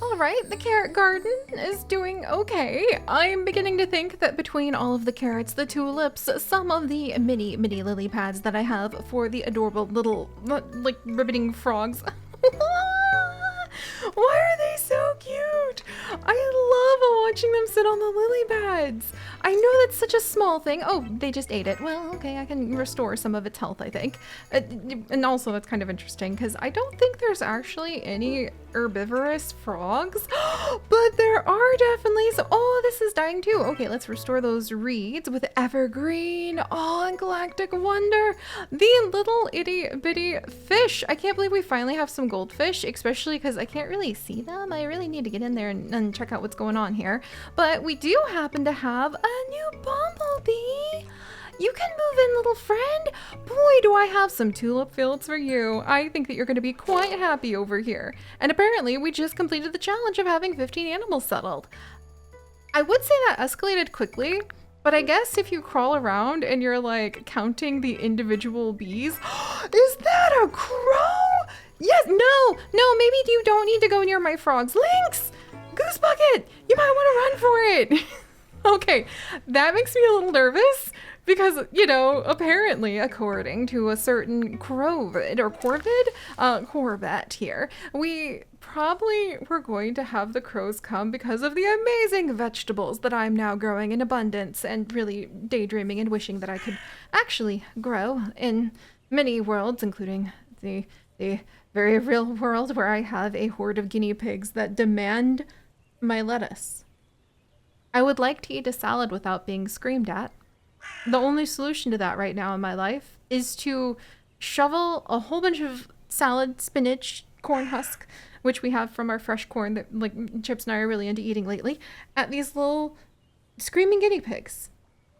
all right. The carrot garden is doing okay. I'm beginning to think that between all of the carrots, the tulips, some of the mini lily pads that I have for the adorable little, like, ribbiting frogs. Why are they so cute? I love watching them sit on the lily pads. I know that's such a small thing. Oh, they just ate it. Well, okay, I can restore some of its health, I think. And also, that's kind of interesting because I don't think there's actually any herbivorous frogs, but there are definitely some. Oh, this is dying too. Okay, let's restore those reeds with evergreen. Oh, and galactic wonder. The little itty bitty fish. I can't believe we finally have some goldfish, especially because I can't really see them. I really need to get in there and check out what's going on here. But we do happen to have a new bumblebee. You can move in, little friend. Boy, do I have some tulip fields for you. I think that you're going to be quite happy over here. And apparently, we just completed the challenge of having 15 animals settled. I would say that escalated quickly, but I guess if you crawl around and you're like counting the individual bees, is that a crow? Yes, no, maybe you don't need to go near my frogs. Lynx, Goose Bucket, you might want to run for it. Okay, that makes me a little nervous because, you know, apparently, according to a certain Corvette here, we probably were going to have the crows come because of the amazing vegetables that I'm now growing in abundance and really daydreaming and wishing that I could actually grow in many worlds, including the very real world where I have a horde of guinea pigs that demand my lettuce. I would like to eat a salad without being screamed at. The only solution to that right now in my life is to shovel a whole bunch of salad, spinach, corn husk, which we have from our fresh corn that like Chips and I are really into eating lately, at these little screaming guinea pigs.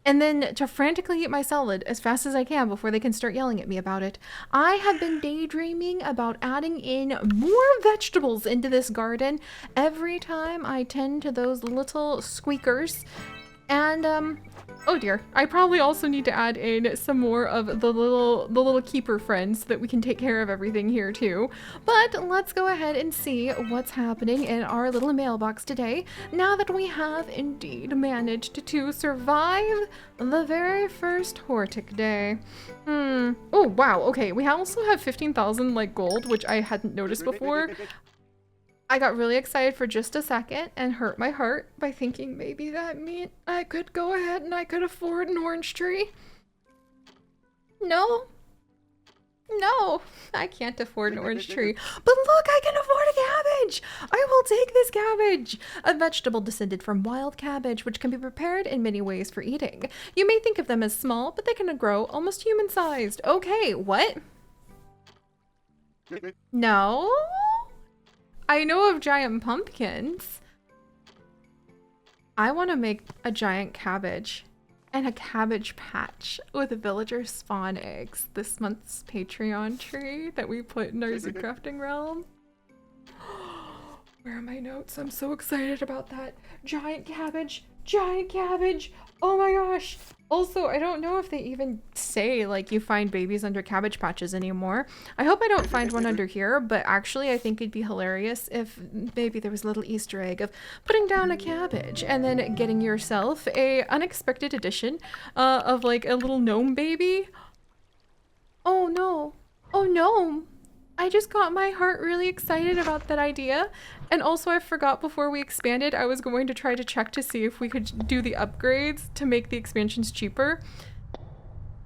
And then to frantically eat my salad as fast as I can before they can start yelling at me about it. I have been daydreaming about adding in more vegetables into this garden every time I tend to those little squeakers. And, oh dear, I probably also need to add in some more of the little keeper friends so that we can take care of everything here too. But let's go ahead and see what's happening in our little mailbox today, now that we have indeed managed to survive the very first Hortic day. Oh, wow, okay, we also have 15,000 like gold, which I hadn't noticed before. I got really excited for just a second and hurt my heart by thinking maybe that meant I could go ahead and I could afford an orange tree. No, I can't afford an orange tree. But look, I can afford a cabbage. I will take this cabbage. A vegetable descended from wild cabbage, which can be prepared in many ways for eating. You may think of them as small, but they can grow almost human-sized. Okay, what? No? I know of giant pumpkins. I want to make a giant cabbage and a cabbage patch with villager spawn eggs. This month's Patreon tree that we put in our zoo crafting realm. Where are my notes? I'm so excited about that. Giant cabbage, giant cabbage. Oh my gosh. Also, I don't know if they even say like you find babies under cabbage patches anymore. I hope I don't find one under here, but actually I think it'd be hilarious if maybe there was a little Easter egg of putting down a cabbage and then getting yourself a unexpected addition of like a little gnome baby. Oh no. Oh no. I just got my heart really excited about that idea. And also I forgot before we expanded, I was going to try to check to see if we could do the upgrades to make the expansions cheaper.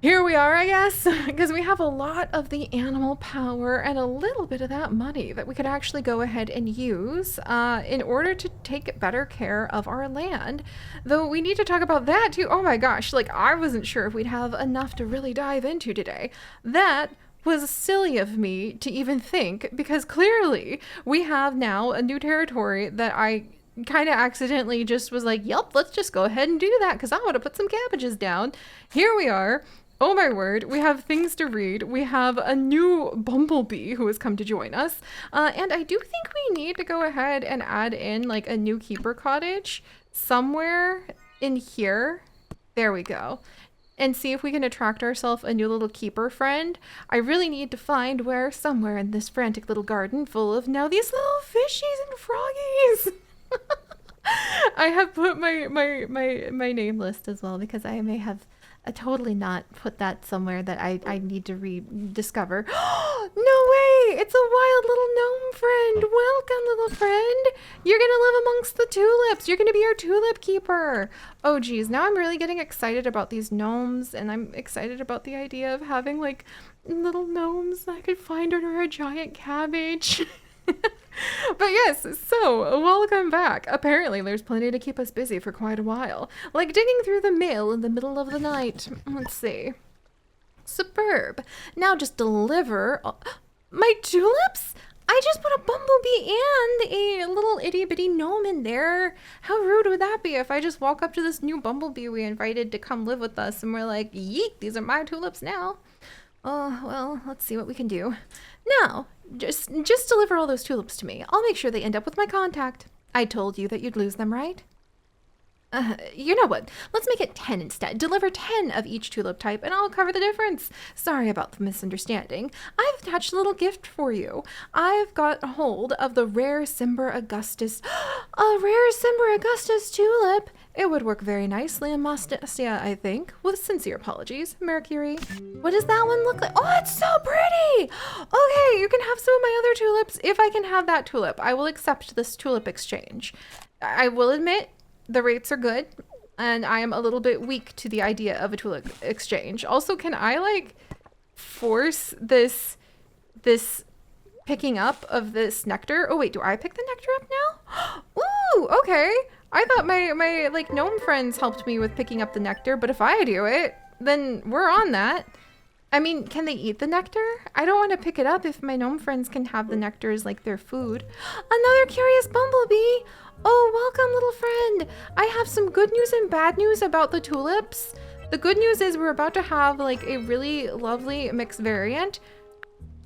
Here we are, I guess, because we have a lot of the animal power and a little bit of that money that we could actually go ahead and use in order to take better care of our land. Though we need to talk about that too. Oh my gosh, like I wasn't sure if we'd have enough to really dive into today. That was silly of me to even think, because clearly we have now a new territory that I kind of accidentally just was like, yep, let's just go ahead and do that because I want to put some cabbages down. Here we are. Oh my word, we have things to read. We have a new bumblebee who has come to join us. And I do think we need to go ahead and add in like a new keeper cottage somewhere in here. There we go. and see if we can attract ourselves a new little keeper friend. I really need to find where somewhere in this frantic little garden full of now these little fishies and froggies. I have put my name list as well because I may have totally not put that somewhere that I need to rediscover. No way! It's a wild little gnome friend. Welcome, little friend. You're gonna live amongst the tulips. You're gonna be our tulip keeper. Oh geez, now I'm really getting excited about these gnomes, and I'm excited about the idea of having like little gnomes that I could find under a giant cabbage. But yes, so welcome back. Apparently there's plenty to keep us busy for quite a while. Like digging through the mail in the middle of the night. Let's see. Superb. Now just deliver my tulips? I just put a bumblebee and a little itty bitty gnome in there. How rude would that be if I just walk up to this new bumblebee we invited to come live with us and we're like, yeet, these are my tulips now. Oh, well, let's see what we can do. Now, just deliver all those tulips to me. I'll make sure they end up with my contact. I told you that you'd lose them, right? You know what? Let's make it 10 instead. Deliver 10 of each tulip type and I'll cover the difference. Sorry about the misunderstanding. I've attached a little gift for you. I've got a hold of the rare Cimber Augustus. A rare Cimber Augustus tulip. It would work very nicely in Mostasia, I think. With sincere apologies, Mercury. What does that one look like? Oh, it's so pretty! Okay, you can have some of my other tulips. If I can have that tulip, I will accept this tulip exchange. I will admit, the rates are good, and I am a little bit weak to the idea of a tulip exchange. Also, can I, like, force this picking up of this nectar? Oh, wait, do I pick the nectar up now? Ooh, okay. I thought my like gnome friends helped me with picking up the nectar, but if I do it, then we're on that. I mean, can they eat the nectar? I don't want to pick it up if my gnome friends can have the nectar as like their food. Another curious bumblebee. Oh, welcome, little friend. I have some good news and bad news about the tulips. The good news is we're about to have like a really lovely mixed variant.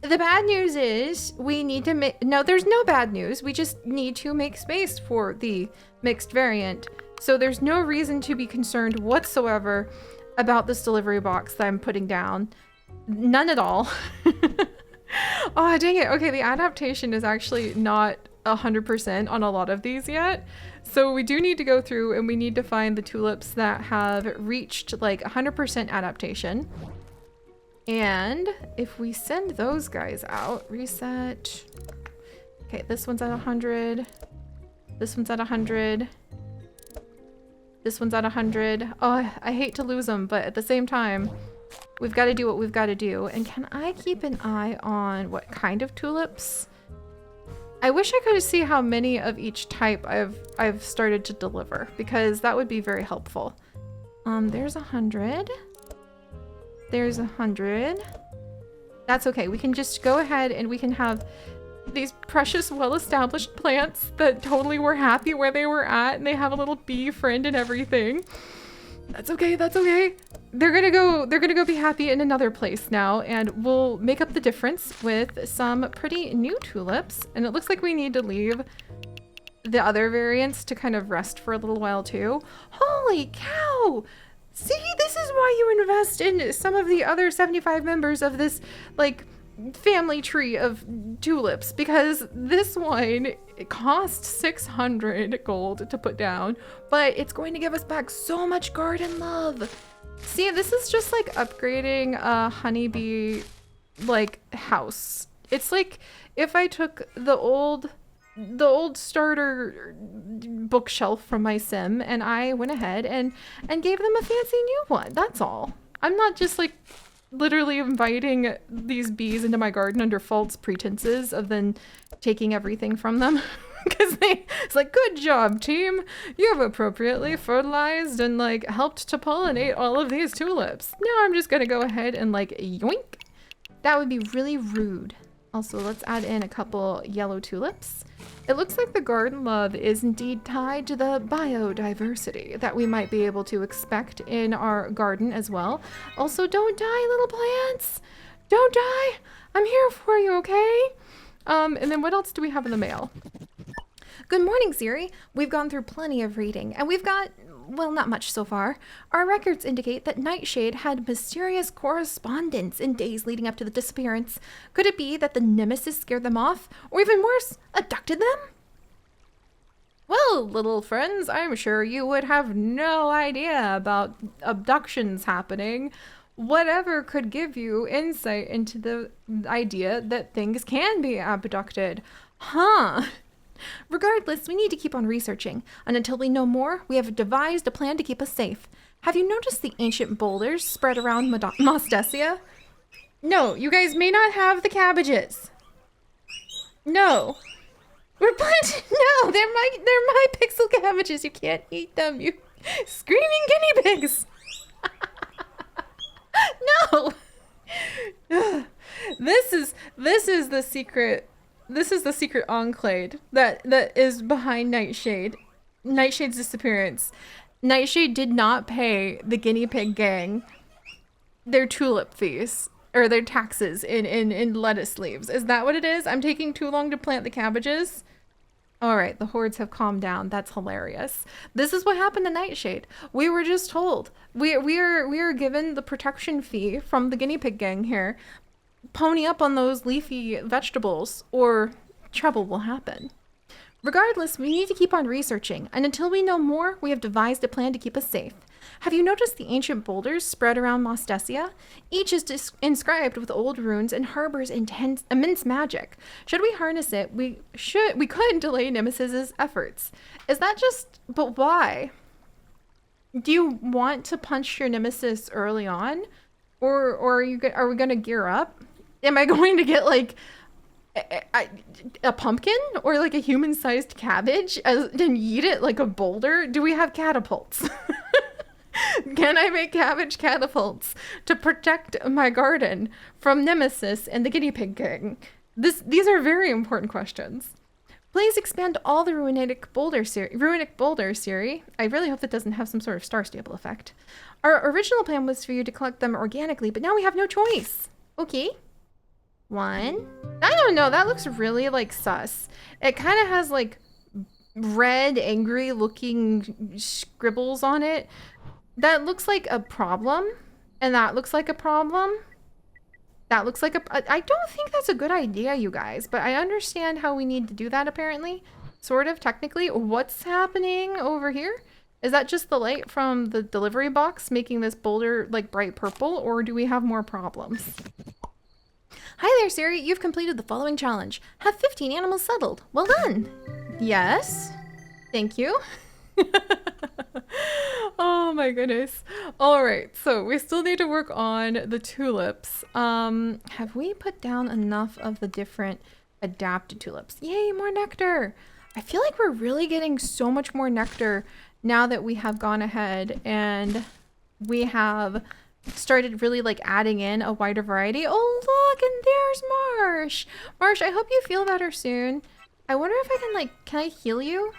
The bad news is we need to make, no, there's no bad news. We just need to make space for the mixed variant. So there's no reason to be concerned whatsoever about this delivery box that I'm putting down. None at all. Oh, dang it. Okay, the adaptation is actually not 100% on a lot of these yet. So we do need to go through and we need to find the tulips that have reached like 100% adaptation. And if we send those guys out, reset. Okay, this one's at 100. This one's at 100. This one's at 100. Oh, I hate to lose them, but at the same time, we've got to do what we've got to do. And can I keep an eye on what kind of tulips? I wish I could see how many of each type I've started to deliver, because that would be very helpful. There's 100. There's 100. That's okay. We can just go ahead and we can have these precious, well-established plants that totally were happy where they were at, and they have a little bee friend and everything. That's okay. That's okay. They're gonna go be happy in another place now, and we'll make up the difference with some pretty new tulips. And it looks like we need to leave the other variants to kind of rest for a little while too. Holy cow! See, this is why you invest in some of the other 75 members of this, like, family tree of tulips, because this one, it costs 600 gold to put down, but it's going to give us back so much garden love. See, this is just like upgrading a honeybee, like, house. It's like if I took the old starter bookshelf from my sim and I went ahead and gave them a fancy new one. That's all. I'm not just like literally inviting these bees into my garden under false pretenses of then taking everything from them. Because it's like, good job, team. You have appropriately fertilized and like helped to pollinate all of these tulips. Now I'm just gonna go ahead and like yoink. That would be really rude. Also, let's add in a couple yellow tulips. It looks like the garden love is indeed tied to the biodiversity that we might be able to expect in our garden as well. Also, don't die, little plants. Don't die. I'm here for you, okay? And then what else do we have in the mail? Good morning, Seri. We've gone through plenty of reading, and we've got well, not much so far. Our records indicate that Nightshade had mysterious correspondence in days leading up to the disappearance. Could it be that the nemesis scared them off? Or even worse, abducted them? Well, little friends, I'm sure you would have no idea about abductions happening. Whatever could give you insight into the idea that things can be abducted. Huh. Regardless, we need to keep on researching, and until we know more, we have devised a plan to keep us safe. Have you noticed the ancient boulders spread around Mostesia? No, you guys may not have the cabbages. No. We're planting. No, they're my pixel cabbages. You can't eat them. You screaming guinea pigs. No. This is the secret. This is the secret enclave that is behind Nightshade. Nightshade's disappearance. Nightshade did not pay the guinea pig gang their tulip fees or their taxes in lettuce leaves. Is that what it is? I'm taking too long to plant the cabbages. All right, the hordes have calmed down. That's hilarious. This is what happened to Nightshade. We were just told. We are given the protection fee from the guinea pig gang here. Pony up on those leafy vegetables or trouble will happen. Regardless, we need to keep on researching, and until we know more, we have devised a plan to keep us safe. Have you noticed the ancient boulders spread around Mostesia? Each is inscribed with old runes and harbors immense magic. Should we harness it, we could delay Nemesis's efforts. Is that just... But why? Do you want to punch your nemesis early on? Or are we going to gear up? Am I going to get, like... a pumpkin or like a human-sized cabbage and eat it like a boulder? Do we have catapults? Can I make cabbage catapults to protect my garden from Nemesis and the guinea pig gang? These are very important questions. Please expand all the runic boulder Seri. I really hope that doesn't have some sort of star stable effect. Our original plan was for you to collect them organically, but now we have no choice. Okay. 1. I don't know. That looks really like sus. It kind of has like red, angry looking scribbles on it. That looks like a problem. And that looks like a problem. That looks like I don't think that's a good idea, you guys. But I understand how we need to do that apparently. Sort of, technically. What's happening over here? Is that just the light from the delivery box making this boulder like bright purple? Or do we have more problems? Hi there, Seri. You've completed the following challenge. Have 15 animals settled. Well done. Yes. Thank you. Oh my goodness. All right. So we still need to work on the tulips. Have we put down enough of the different adapted tulips? Yay, more nectar. I feel like we're really getting so much more nectar now that we have gone ahead and we have started really like adding in a wider variety. Oh, look, and there's Marsh. Marsh, I hope you feel better soon. I wonder if I can like, can I heal you?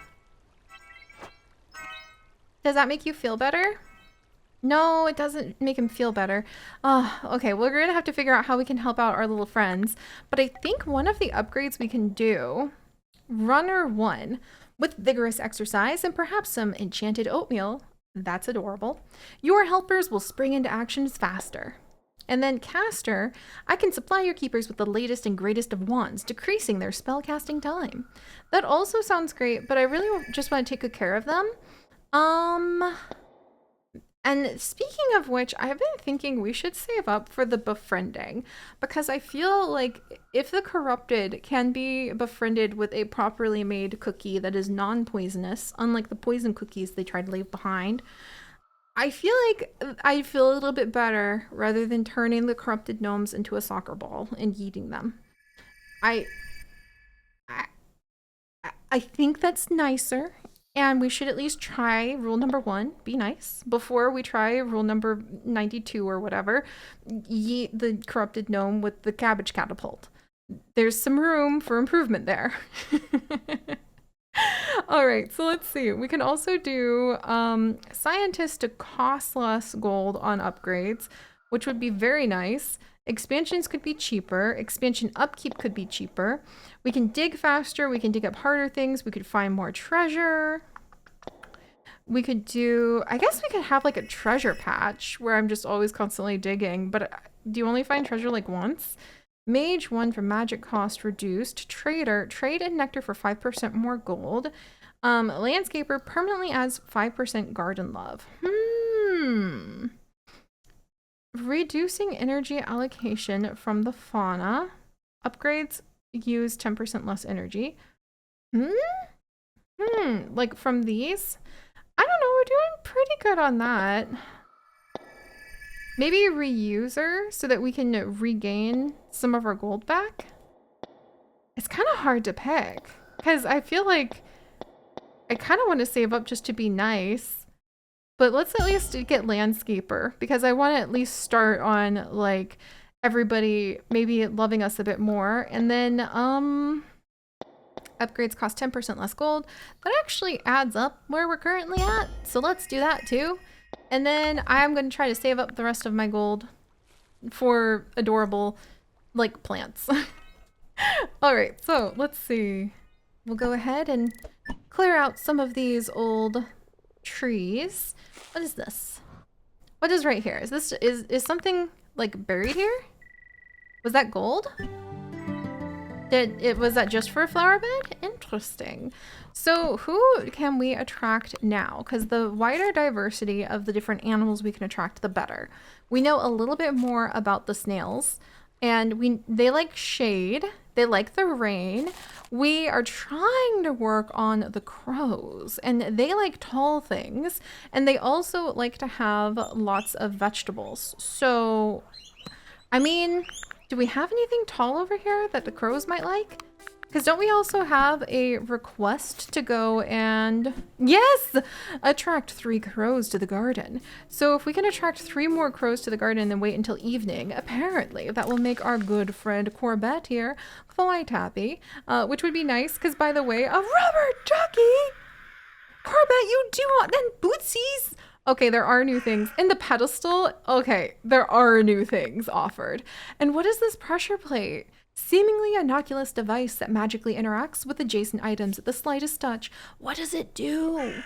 Does that make you feel better? No, it doesn't make him feel better. Oh, okay, well, we're gonna have to figure out how we can help out our little friends. But I think one of the upgrades we can do, Runner 1, with vigorous exercise and perhaps some enchanted oatmeal. That's adorable. Your helpers will spring into actions faster. And then Caster, I can supply your keepers with the latest and greatest of wands, decreasing their spellcasting time. That also sounds great, but I really just want to take good care of them. And speaking of which, I've been thinking we should save up for the befriending, because I feel like if the corrupted can be befriended with a properly made cookie that is non-poisonous, unlike the poison cookies they tried to leave behind, I feel like I feel a little bit better rather than turning the corrupted gnomes into a soccer ball and eating them. I think that's nicer. And we should at least try rule number 1, be nice, before we try rule number 92 or whatever, eat the corrupted gnome with the cabbage catapult. There's some room for improvement there. All right, so let's see. We can also do scientists to cost less gold on upgrades, which would be very nice. Expansions could be cheaper. Expansion upkeep could be cheaper. We can dig faster. We can dig up harder things. We could find more treasure. We could do, I guess we could have like a treasure patch where I'm just always constantly digging, but do you only find treasure like once? Mage 1 for magic cost reduced. Trader, trade and nectar for 5% more gold. Landscaper permanently adds 5% garden love. Reducing energy allocation from the fauna. Upgrades use 10% less energy. Like from these? I don't know, we're doing pretty good on that. Maybe a reuser so that we can regain some of our gold back? It's kind of hard to pick because I feel like I kind of want to save up just to be nice. But let's at least get landscaper because I want to at least start on like everybody maybe loving us a bit more. And then upgrades cost 10% less gold. That actually adds up where we're currently at. So let's do that too. And then I'm going to try to save up the rest of my gold for adorable, like, plants. All right, so let's see. We'll go ahead and clear out some of these old trees. What is this? What is right here? Is this is something like buried here? Was that gold? Was that just for a flower bed? Interesting. So who can we attract now? Because the wider diversity of the different animals we can attract, the better. We know a little bit more about the snails, and they like shade. They like the rain. We are trying to work on the crows, and they like tall things, and they also like to have lots of vegetables. So, I mean, do we have anything tall over here that the crows might like? Because don't we also have a request to go and, yes, attract 3 crows to the garden. So if we can attract 3 more crows to the garden and wait until evening, apparently that will make our good friend Corbett here quite happy, which would be nice because, by the way, a rubber ducky! Corbett, you do want then bootsies! Okay, there are new things. In the pedestal, okay, there are new things offered. And what is this pressure plate? Seemingly innocuous device that magically interacts with adjacent items at the slightest touch. What does it do?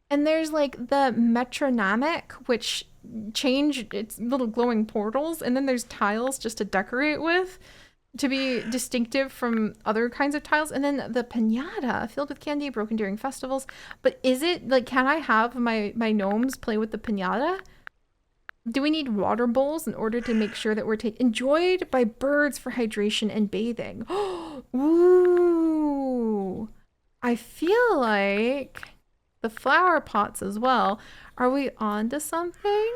And there's like the metronomic, which change its little glowing portals. And then there's tiles just to decorate with, to be distinctive from other kinds of tiles. And then the piñata, filled with candy, broken during festivals. But is it, like, can I have my gnomes play with the piñata? Do we need water bowls in order to make sure that we're enjoyed by birds for hydration and bathing? Ooh. I feel like the flower pots as well. Are we on to something?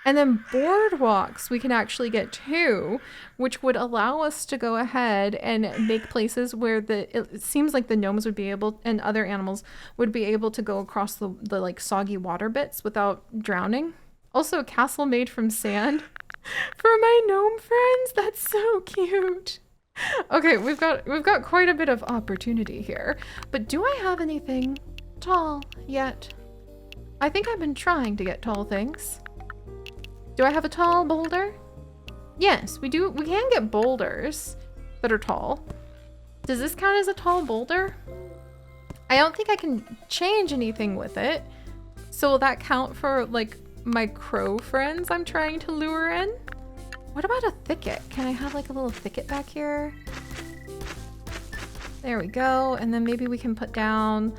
And then boardwalks we can actually get too, which would allow us to go ahead and make places where it seems like the gnomes would be able, and other animals would be able to go across the like soggy water bits without drowning. Also a castle made from sand for my gnome friends. That's so cute. Okay, we've got quite a bit of opportunity here. But do I have anything tall yet? I think I've been trying to get tall things. Do I have a tall boulder? Yes, we do. We can get boulders that are tall. Does this count as a tall boulder? I don't think I can change anything with it. So will that count for like my crow friends I'm trying to lure in? What about a thicket? Can I have like a little thicket back here? There we go. And then maybe we can put down,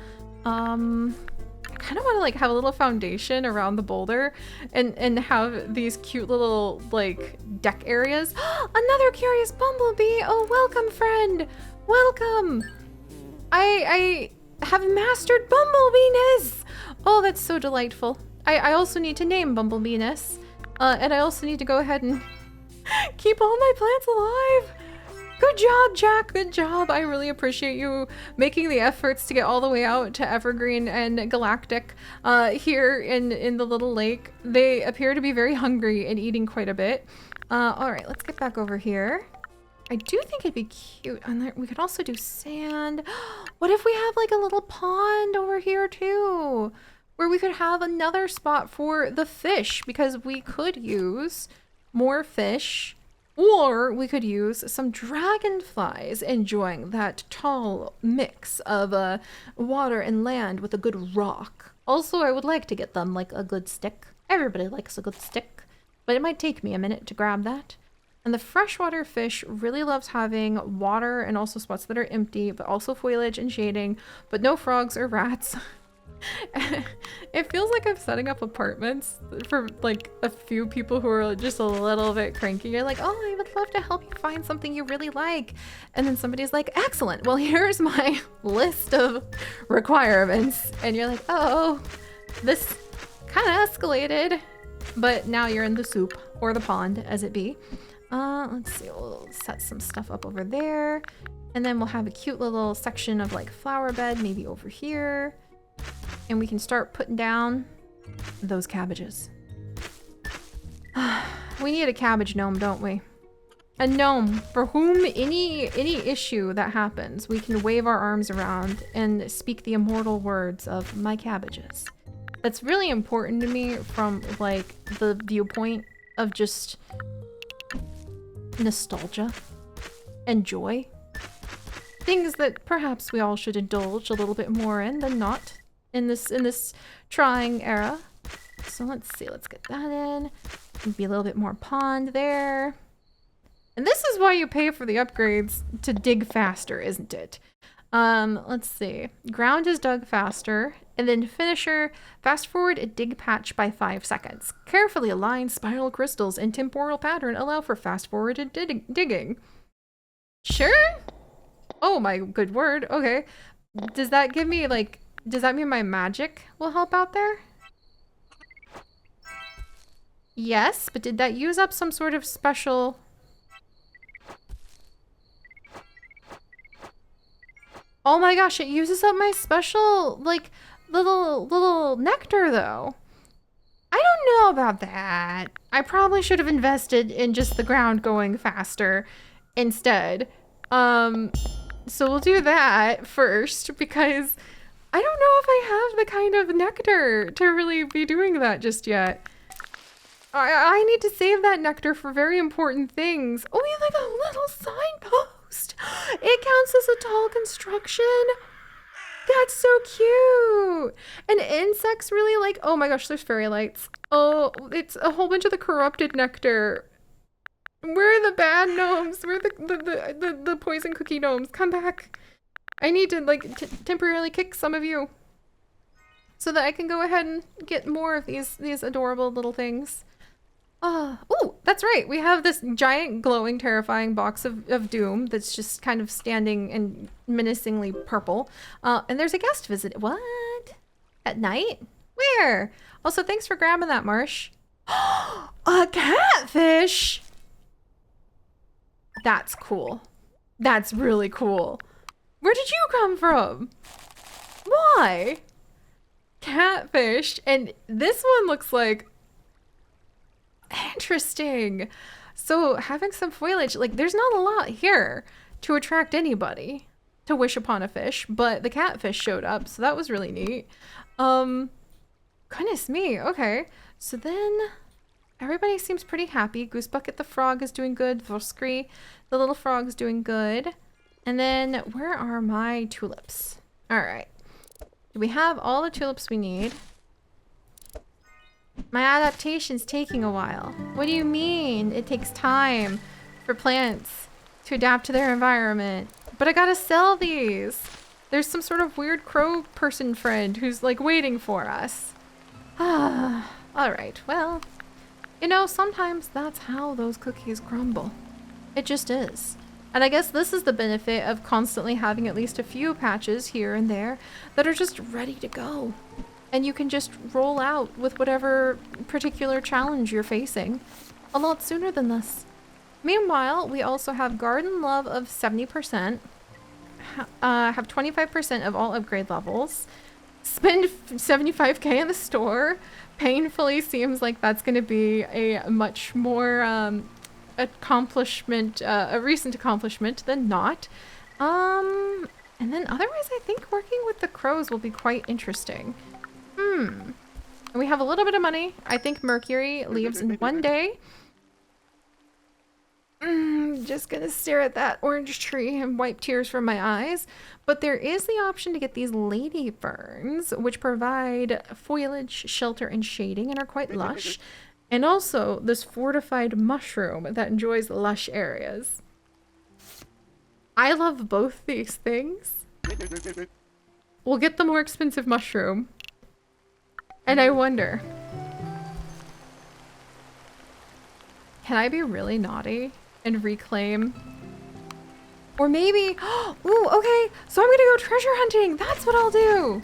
I kind of want to like have a little foundation around the boulder and have these cute little like deck areas. Another curious bumblebee. Oh, welcome friend. Welcome. I have mastered bumblebeeness. Oh, that's so delightful. I also need to name Bumblebeeness, and I also need to go ahead and keep all my plants alive. Good job, Jack, good job. I really appreciate you making the efforts to get all the way out to Evergreen and Galactic here in the little lake. They appear to be very hungry and eating quite a bit. All right, let's get back over here. I do think it'd be cute. And we could also do sand. What if we have like a little pond over here too? Where we could have another spot for the fish, because we could use more fish Or we could use some dragonflies enjoying that tall mix of water and land with a good rock. Also, I would like to get them like a good stick. Everybody likes a good stick, but it might take me a minute to grab that. And the freshwater fish really loves having water and also spots that are empty, but also foliage and shading, but no frogs or rats. It feels like I'm setting up apartments for like a few people who are just a little bit cranky. You're like, oh, I would love to help you find something you really like. And then somebody's like, excellent. Well, here's my list of requirements. And you're like, oh, this kind of escalated. But now you're in the soup or the pond as it be. Let's see, we'll set some stuff up over there. And then we'll have a cute little section of like flower bed, maybe over here. And we can start putting down those cabbages. We need a cabbage gnome, don't we? A gnome for whom any issue that happens, we can wave our arms around and speak the immortal words of my cabbages. That's really important to me from like the viewpoint of just nostalgia and joy. Things that perhaps we all should indulge a little bit more in than not in this trying era. So let's see, let's get that in. Maybe a little bit more pond there. And this is why you pay for the upgrades to dig faster, isn't it? Let's see. Ground is dug faster. And then finisher, fast forward a dig patch by 5 seconds. Carefully aligned spiral crystals in temporal pattern allow for fast forwarded digging. Sure? Oh my good word. Okay. Does that give me like, does that mean my magic will help out there? Yes, but did that use up some sort of special... Oh my gosh, it uses up my special, like, little nectar, though. I don't know about that. I probably should have invested in just the ground going faster instead. So we'll do that first, because I don't know if I have the kind of nectar to really be doing that just yet. I need to save that nectar for very important things. Oh, we have like a little signpost. It counts as a tall construction. That's so cute. And insects really like, oh my gosh, there's fairy lights. Oh, it's a whole bunch of the corrupted nectar. Where are the bad gnomes? Where are the poison cookie gnomes? Come back. I need to like temporarily kick some of you so that I can go ahead and get more of these adorable little things. Oh, that's right. We have this giant, glowing, terrifying box of doom that's just kind of standing and menacingly purple. And there's a guest visit. What? At night? Where? Also, thanks for grabbing that, Marsh. A catfish! That's cool. That's really cool. Where did you come from? Why? Catfish. And this one looks like... Interesting. So having some foliage, like there's not a lot here to attract anybody to wish upon a fish, but the catfish showed up, so that was really neat. Goodness me. Okay. So then everybody seems pretty happy. Goosebucket the frog is doing good. Voskri, the little frog's doing good. And then where are my tulips? All right. Do we have all the tulips we need? My adaptation's taking a while. What do you mean? It takes time for plants to adapt to their environment. But I gotta sell these. There's some sort of weird crow person friend who's like waiting for us. All right, well, you know, sometimes that's how those cookies crumble. It just is. And I guess this is the benefit of constantly having at least a few patches here and there that are just ready to go. And you can just roll out with whatever particular challenge you're facing a lot sooner than this. Meanwhile, we also have garden love of 70%, have 25% of all upgrade levels, spend 75k in the store. Painfully seems like that's going to be a much more accomplishment, a recent accomplishment than not. And then otherwise I think working with the crows will be quite interesting. And we have a little bit of money. I think Mercury leaves in 1 day. Just gonna stare at that orange tree and wipe tears from my eyes. But there is the option to get these lady ferns, which provide foliage, shelter, and shading and are quite lush. And also this fortified mushroom that enjoys lush areas. I love both these things. We'll get the more expensive mushroom. And I wonder, can I be really naughty and reclaim? Or maybe, ooh, okay, so I'm gonna go treasure hunting. That's what I'll do.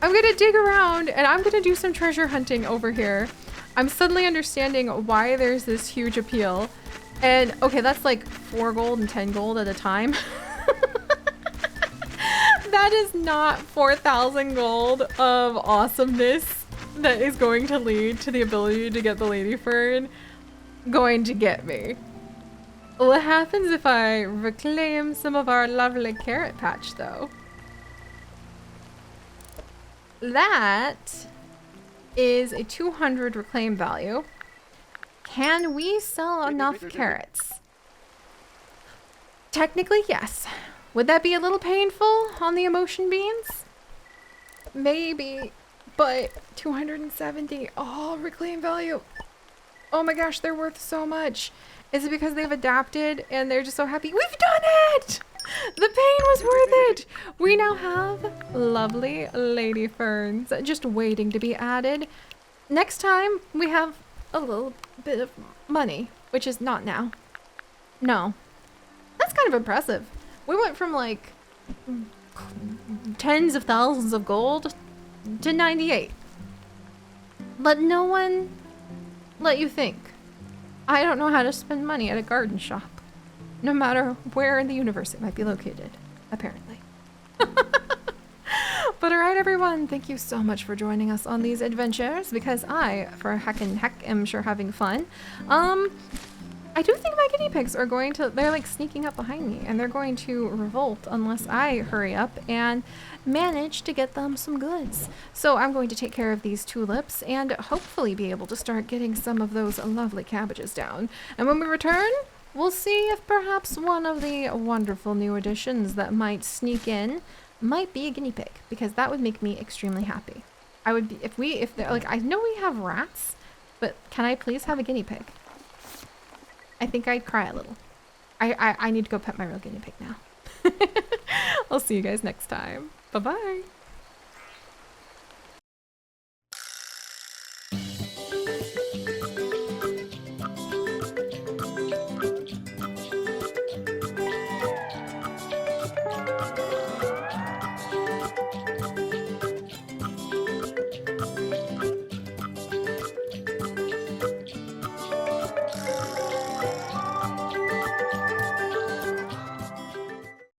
I'm gonna dig around and I'm gonna do some treasure hunting over here. I'm suddenly understanding why there's this huge appeal. And okay, that's like 4 gold and 10 gold at a time. That is not 4,000 gold of awesomeness that is going to lead to the ability to get the lady fern going to get me. What happens if I reclaim some of our lovely carrot patch though? That is a 200 reclaim value. Can we sell enough carrots? Technically, yes. Would that be a little painful on the emotion beans? Maybe, but 270. Oh, reclaim value. Oh my gosh, they're worth so much. Is it because they've adapted and they're just so happy? We've done it! The pain was worth it! We now have lovely lady ferns just waiting to be added. Next time, we have a little bit of money, which is not now. No. That's kind of impressive. We went from like tens of thousands of gold to 98. Let no one let you think I don't know how to spend money at a garden shop, no matter where in the universe it might be located, apparently. But alright everyone, thank you so much for joining us on these adventures, because I, for heckin' heck, am sure having fun. I do think my guinea pigs are going to, they're like sneaking up behind me, and they're going to revolt unless I hurry up and manage to get them some goods. So I'm going to take care of these tulips and hopefully be able to start getting some of those lovely cabbages down. And when we return, we'll see if perhaps one of the wonderful new additions that might sneak in might be a guinea pig, because that would make me extremely happy. I would be, if they're like, I know we have rats, but can I please have a guinea pig? I think I'd cry a little. I need to go pet my real guinea pig now. I'll see you guys next time. Bye-bye.